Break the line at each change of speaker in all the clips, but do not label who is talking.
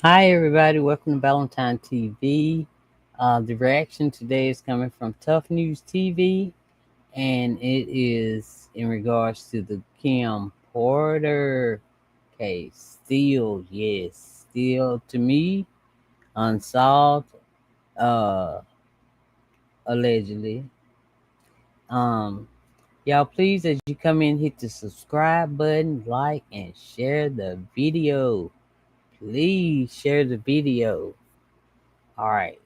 Hi, everybody. Welcome to Valentine TV. The reaction today is coming from Tough News TV, and it is in regards to the Kim Porter case. Still, yes, still to me, unsolved, uh, allegedly. Um, y'all, please, as you come in, hit the subscribe button, like, and share the video. Please share the video. All right.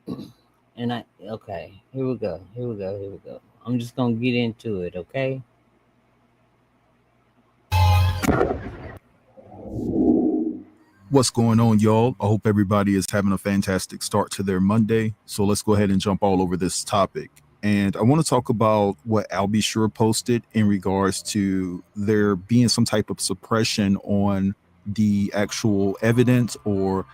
Here we go. Here we go. I'm just gonna get into it, okay?
What's going on, y'all? I hope everybody is having a fantastic start to their Monday. So let's go ahead and jump all over this topic. And I want to talk about what Albie Sure posted in regards to there being some type of suppression on the actual evidence, or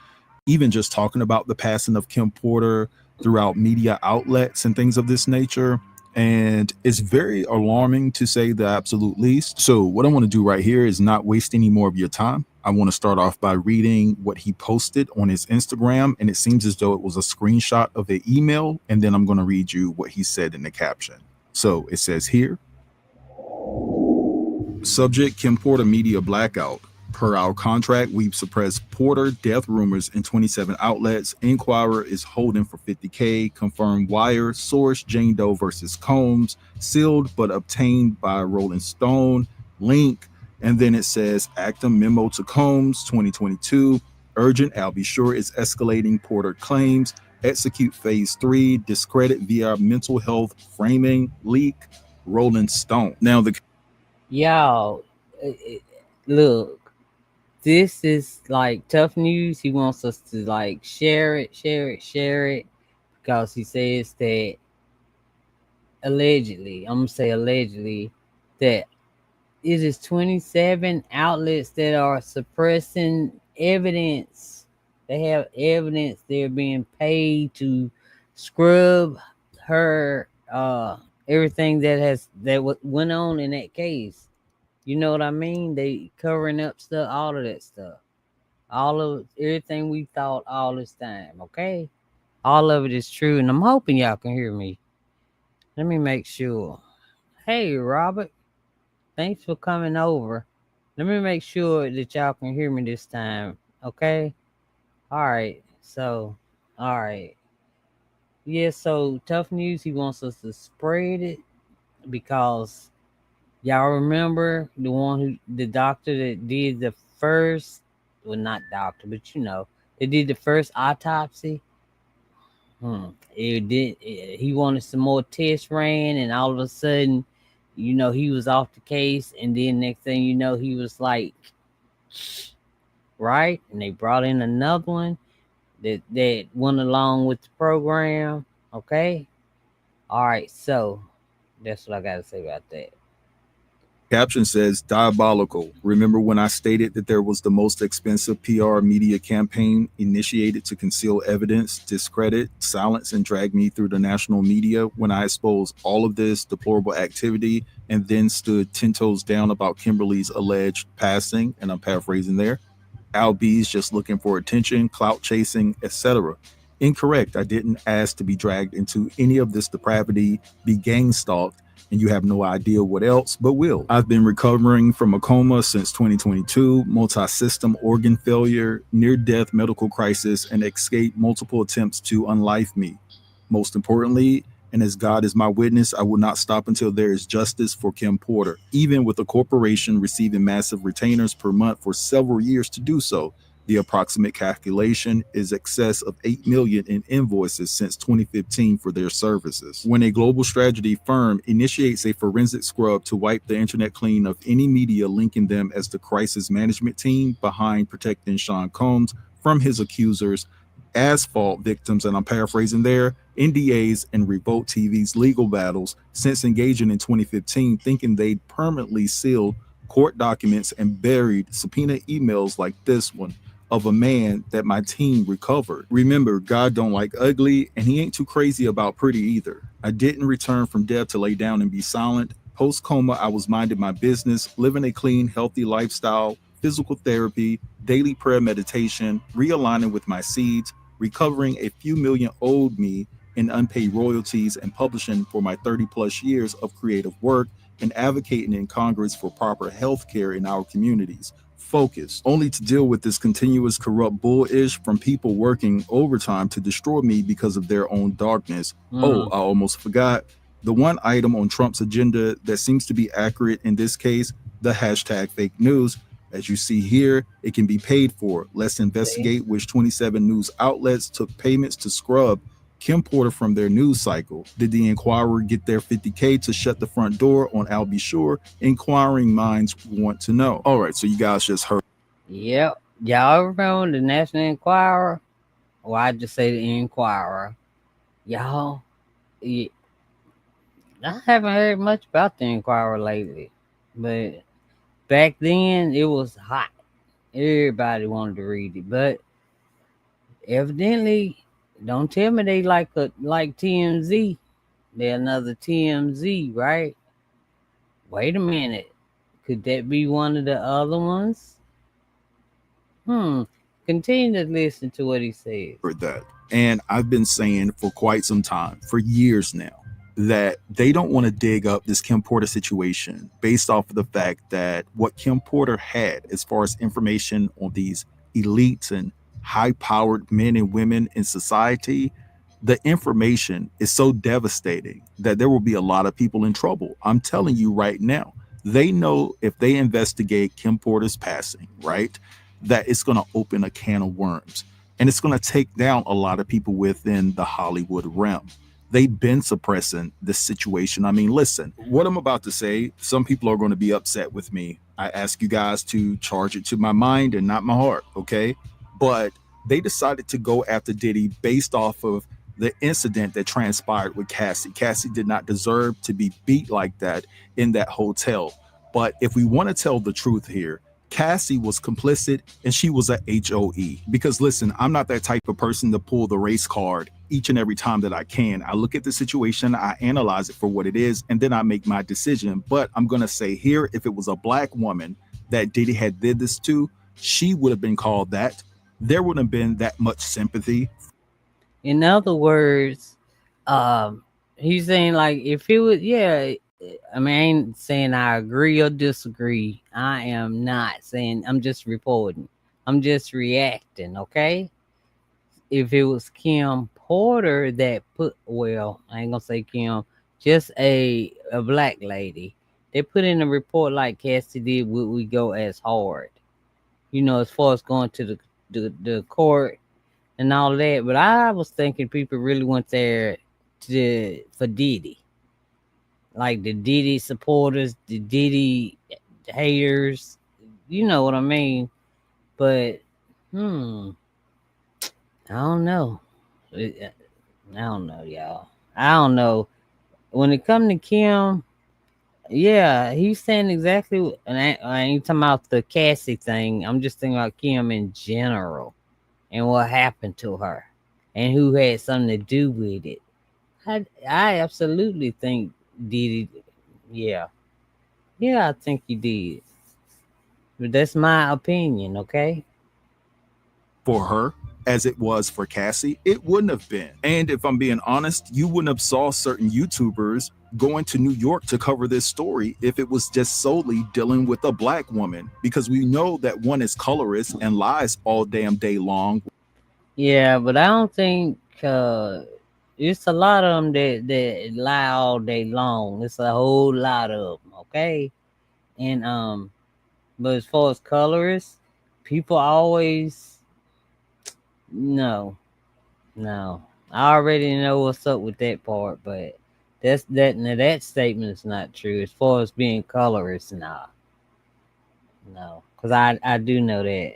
even just talking about the passing of Kim Porter throughout media outlets and things of this nature. And it's very alarming, to say the absolute least. So, what I want to do right here is not waste any more of your time. I want to start off by reading what he posted on his Instagram, and it seems as though it was a screenshot of an email. And then I'm going to read you what he said in the caption. So, it says here: Subject Kim Porter media blackout. Per our contract, we've suppressed Porter death rumors in 27 outlets. Inquirer is holding for 50K. Confirmed wire. Source Jane Doe versus Combs. Sealed but obtained by Rolling Stone. Link. And then it says Actum memo to Combs 2022. Urgent. I'll be sure is escalating Porter claims. Execute phase 3. Discredit via mental health framing. Leak. Rolling Stone. Now the
Y'all, look, this is like tough news. He wants us to like share it, because he says that allegedly, I'm gonna say allegedly, that it is 27 outlets that are suppressing evidence. They have evidence. They're being paid to scrub her everything went on in that case. You know what I mean? They covering up stuff, all of that stuff. All of everything we thought all this time, okay? All of it is true, and I'm hoping y'all can hear me. Let me make sure. Hey, Robert. Thanks for coming over. Let me make sure that y'all can hear me this time. Okay? Alright. Alright. Yeah, so tough news. He wants us to spread it because y'all remember the doctor that did the first, well, not doctor, but they did the first autopsy. He wanted some more tests ran, and all of a sudden, he was off the case, and then next thing you know, he was like, right, and they brought in another one that went along with the program. Okay, all right, so that's what I got to say about that.
caption says diabolical. Remember when I stated that there was the most expensive PR media campaign initiated to conceal evidence, discredit, silence, and drag me through the national media when I exposed all of this deplorable activity and then stood 10 toes down about Kimberly's alleged passing, and I'm paraphrasing there. Al B's just looking for attention, clout chasing, etc. Incorrect. I didn't ask to be dragged into any of this depravity, be gang stalked, and you have no idea what else, but will. I've been recovering from a coma since 2022, multi-system organ failure, near-death medical crisis, and escaped multiple attempts to unlife me. Most importantly, and as God is my witness, I will not stop until there is justice for Kim Porter, even with a corporation receiving massive retainers per month for several years to do so. The approximate calculation is excess of 8 million in invoices since 2015 for their services. When a global strategy firm initiates a forensic scrub to wipe the internet clean of any media linking them as the crisis management team behind protecting Sean Combs from his accusers, asphalt victims, and I'm paraphrasing there, NDAs, and Revolt TV's legal battles since engaging in 2015, thinking they'd permanently sealed court documents and buried subpoena emails like this one of a man that my team recovered. Remember, God don't like ugly, and he ain't too crazy about pretty either. I didn't return from death to lay down and be silent. Post coma, I was minding my business, living a clean, healthy lifestyle, physical therapy, daily prayer meditation, realigning with my seeds, recovering a few million owed me in unpaid royalties, and publishing for my 30 plus years of creative work and advocating in Congress for proper health care in our communities. Focused, only to deal with this continuous corrupt bullish from people working overtime to destroy me because of their own darkness. Oh, I almost forgot. The one item on Trump's agenda that seems to be accurate in this case, the hashtag fake news. As you see here, it can be paid for. Let's
See?
investigate which 27 news outlets took payments to scrub Kim Porter from their news cycle. Did the Inquirer get their 50K to shut the front door on Al B. Sure? Inquiring minds want to know. All right, so you guys just heard.
Yep. Y'all remember the National Enquirer? Well, I just say the Inquirer. Y'all, y- I haven't heard much about the Inquirer lately, but back then it was hot. Everybody wanted to read it, but evidently, don't tell me they like TMZ. They're another TMZ, right? Wait a minute. Could that be one of the other ones? Hmm. Continue to listen to what he says.
That. And I've been saying for quite some time, for years now, that they don't want to dig up this Kim Porter situation based off of the fact that what Kim Porter had as far as information on these elites and high powered men and women in society, the information is so devastating that there will be a lot of people in trouble. I'm telling you right now, they know if they investigate Kim Porter's passing, right, that it's going to open a can of worms and it's going to take down a lot of people within the Hollywood realm. They've been suppressing this situation. I mean, listen, what I'm about to say, some people are going to be upset with me. I ask you guys to charge it to my mind and not my heart, okay? But they decided to go after Diddy based off of the incident that transpired with Cassie. Cassie did not deserve to be beat like that in that hotel. But if we want to tell the truth here, Cassie was complicit and she was a HOE. Because listen, I'm not that type of person to pull the race card each and every time that I can. I look at the situation, I analyze it for what it is, and then I make my decision. But I'm going to say here, if it was a black woman that Diddy had did this to, she would have been called that. There wouldn't have been that much sympathy.
In other words, um, he's saying like if it was, yeah. I mean, I ain't saying I agree or disagree. I am not saying. I'm just reporting. I'm just reacting. Okay. If it was Kim Porter that put, well, I ain't gonna say Kim, just a black lady. They put in a report like Cassie did. Would we go as hard? As far as going to the court and all that. But I was thinking people really went there for Diddy, like the Diddy supporters, the Diddy haters. You know what I mean? But I don't know. I don't know, y'all. I don't know. When it come to Kim, yeah, he's saying exactly. And I ain't talking about the Cassie thing. I'm just thinking about Kim in general and what happened to her and who had something to do with it. I absolutely think Diddy. Yeah, yeah, I think he did. But that's my opinion, okay?
For her as it was for Cassie, it wouldn't have been. And if I'm being honest, you wouldn't have saw certain YouTubers going to New York to cover this story if it was just solely dealing with a black woman, because we know that one is colorist and lies all damn day long.
Yeah, but I don't think it's a lot of them that lie all day long. It's a whole lot of them, okay? And but as far as colorists, people always no, no. I already know what's up with that part, but that statement is not true. As far as being colorist, nah, no, because I do know that.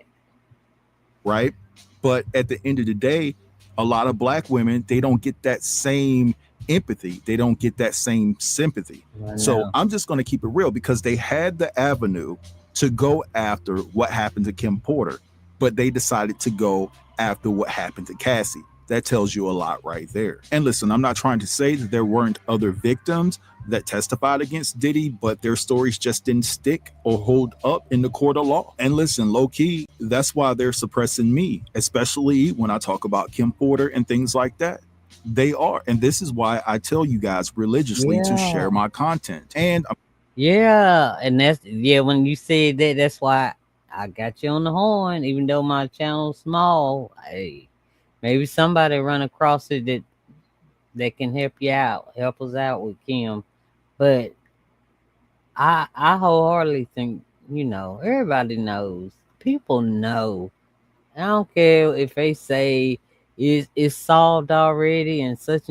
Right? But at the end of the day, a lot of black women, they don't get that same empathy. They don't get that same sympathy.
I
So
know.
I'm just going to keep it real because they had the avenue to go after what happened to Kim Porter, but they decided to go after what happened to Cassie. That tells you a lot right there. And listen, I'm not trying to say that there weren't other victims that testified against Diddy, but their stories just didn't stick or hold up in the court of law. And listen, low key, that's why they're suppressing me, especially when I talk about Kim Porter and things like that. They are. And this is why I tell you guys religiously to share
Yeah.
my content. And
Yeah. And yeah, when you said that, that's why I got you on the horn, even though my channel's small. Hey, maybe somebody run across it that can help us out with Kim. But I wholeheartedly think, everybody knows. People know. I don't care if they say it's solved already and such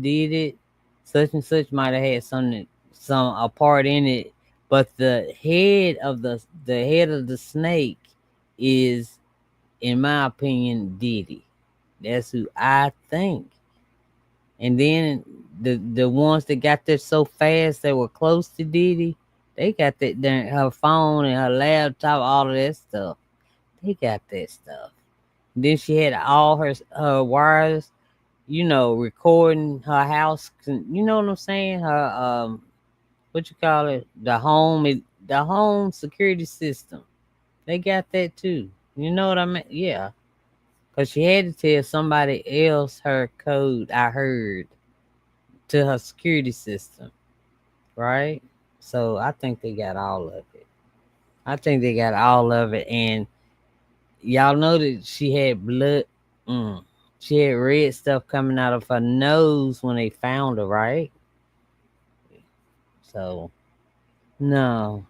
did it. Such and such might have had some a part in it, but the head of the snake is, in my opinion, Diddy. That's who I think. And then the ones that got there so fast that were close to Diddy, they got her phone and her laptop, all of that stuff. They got that stuff. Then she had all her wires, recording her house. You know what I'm saying? Her what you call it? The home security system. They got that too. You know what I mean? Yeah, cause she had to tell somebody else her code. I heard to her security system, right? So I think they got all of it. I think they got all of it, and y'all know that she had blood. Mm, she had red stuff coming out of her nose when they found her, right? So no,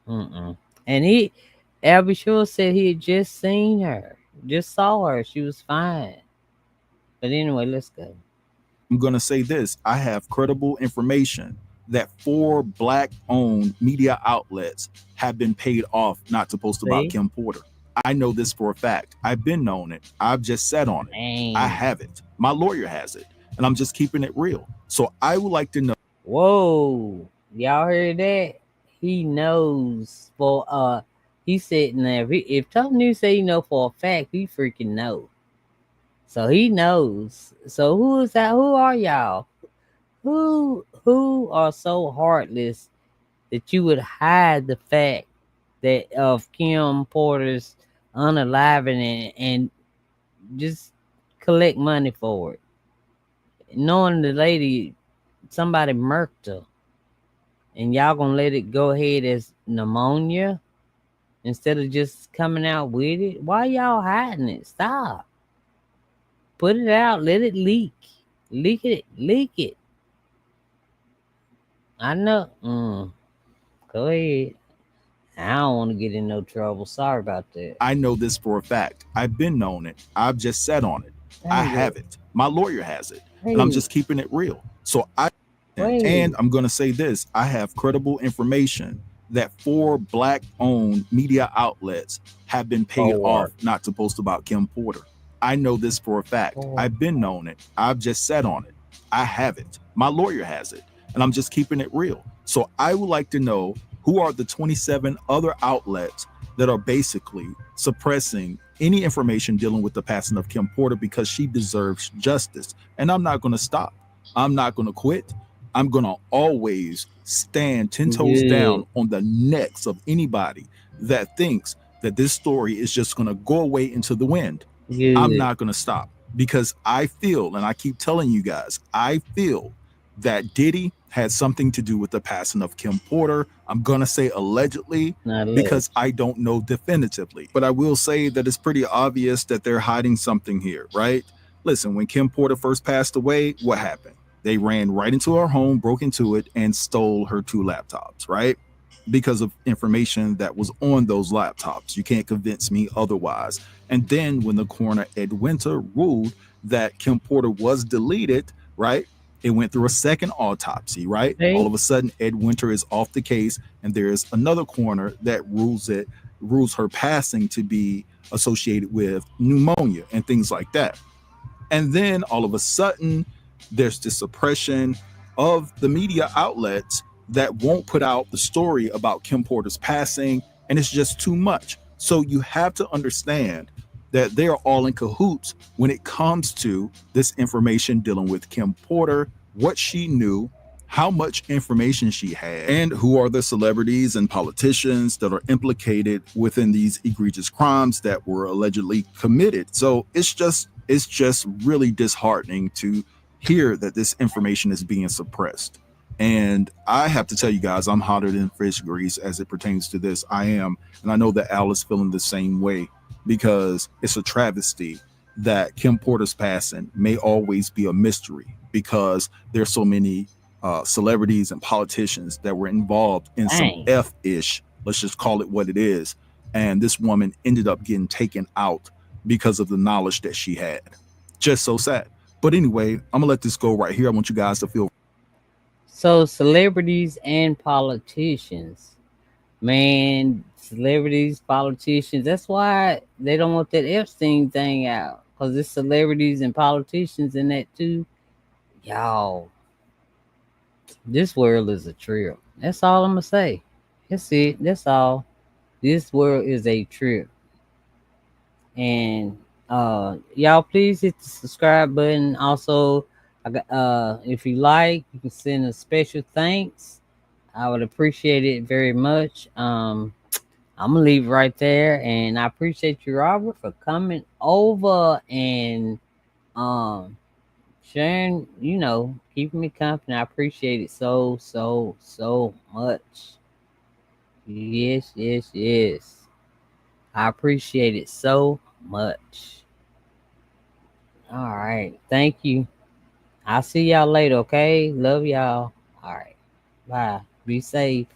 mm-mm. And Albie Shore said he had just seen her, just saw her. She was fine. But anyway, let's go.
I'm going to say this: I have credible information that 4 Black-owned media outlets have been paid off not to post about
See,
Kim Porter. I know this for a fact. I've been known it. I've just sat on it. I
man.
have it. My lawyer has it. And I'm just keeping it real. So I would like to know.
Whoa, y'all heard that? He knows for he's sitting there. If Tony News say he know for a fact, he freaking know. So he knows. So who is that? Who are y'all? Who are so heartless that you would hide the fact that of Kim Porter's unaliving and just collect money for it, knowing the lady somebody murked her, and y'all gonna let it go ahead as pneumonia instead of just coming out with it? Why y'all hiding it? Stop. Put it out. Let it leak. Leak it. Leak it. I know. Go ahead. I don't want to get in no trouble. Sorry about that.
I know this for a fact. I've been known it. I've just sat on it. I
Dang
have
it.
it. My lawyer has it. And I'm
Wait.
just keeping it real. So and
Wait.
I'm going to say this: I have credible information that 4 Black-owned media outlets have been paid off
Four.
not to post about Kim Porter. I know this for a fact.
Four.
I've been known it. I've just sat on it. I have it. My lawyer has it. And I'm just keeping it real. So I would like to know, who are the 27 other outlets that are basically suppressing any information dealing with the passing of Kim Porter, because she deserves justice. And I'm not going to stop. I'm not going to quit. I'm going to always stand 10 toes down
Good.
on the necks of anybody that thinks that this story is just going to go away into the wind. I'm
Good.
not going to stop, because I feel, and I keep telling you guys, I feel that Diddy had something to do with the passing of Kim Porter. I'm going to say allegedly,
Not
because
left.
I don't know definitively. But I will say that it's pretty obvious that they're hiding something here, right? Listen, when Kim Porter first passed away, what happened? They ran right into her home, broke into it, and stole her 2 laptops, right? Because of information that was on those laptops. You can't convince me otherwise. And then when the coroner, Ed Winter, ruled that Kim Porter was deleted, right? It went through a second autopsy, right? All
See?
of a sudden, Ed Winter is off the case, and there's another coroner that rules her passing to be associated with pneumonia and things like that. And then all of a sudden, there's this suppression of the media outlets that won't put out the story about Kim Porter's passing, and it's just too much. So you have to understand, that they are all in cahoots when it comes to this information dealing with Kim Porter, what she knew, how much information she had, and who are the celebrities and politicians that are implicated within these egregious crimes that were allegedly committed. So it's just really disheartening to hear that this information is being suppressed. And I have to tell you guys, I'm hotter than fish grease as it pertains to this. I am. And I know that Al is feeling the same way because it's a travesty that Kim Porter's passing may always be a mystery because there's so many celebrities and politicians that were involved in some
Dang.
F ish, let's just call it what it is. And this woman ended up getting taken out because of the knowledge that she had. Just so sad. But anyway, I'm gonna let this go right here. I want you guys to feel.
So celebrities and politicians, man, celebrities, politicians. That's why they don't want that Epstein thing out, cause it's celebrities and politicians in that too. Y'all, this world is a trip. That's all I'm gonna say. That's it. That's all. This world is a trip. And y'all please hit the subscribe button. Also, if you like, you can send a special thanks. I would appreciate it very much. I'm gonna leave it right there, and I appreciate you, Robert, for coming over and um sharing. Keeping me company. I appreciate it so much. Yes, yes, yes. I appreciate it so much. All right. Thank you. I'll see y'all later, okay? Love y'all. All right. Bye. Be safe.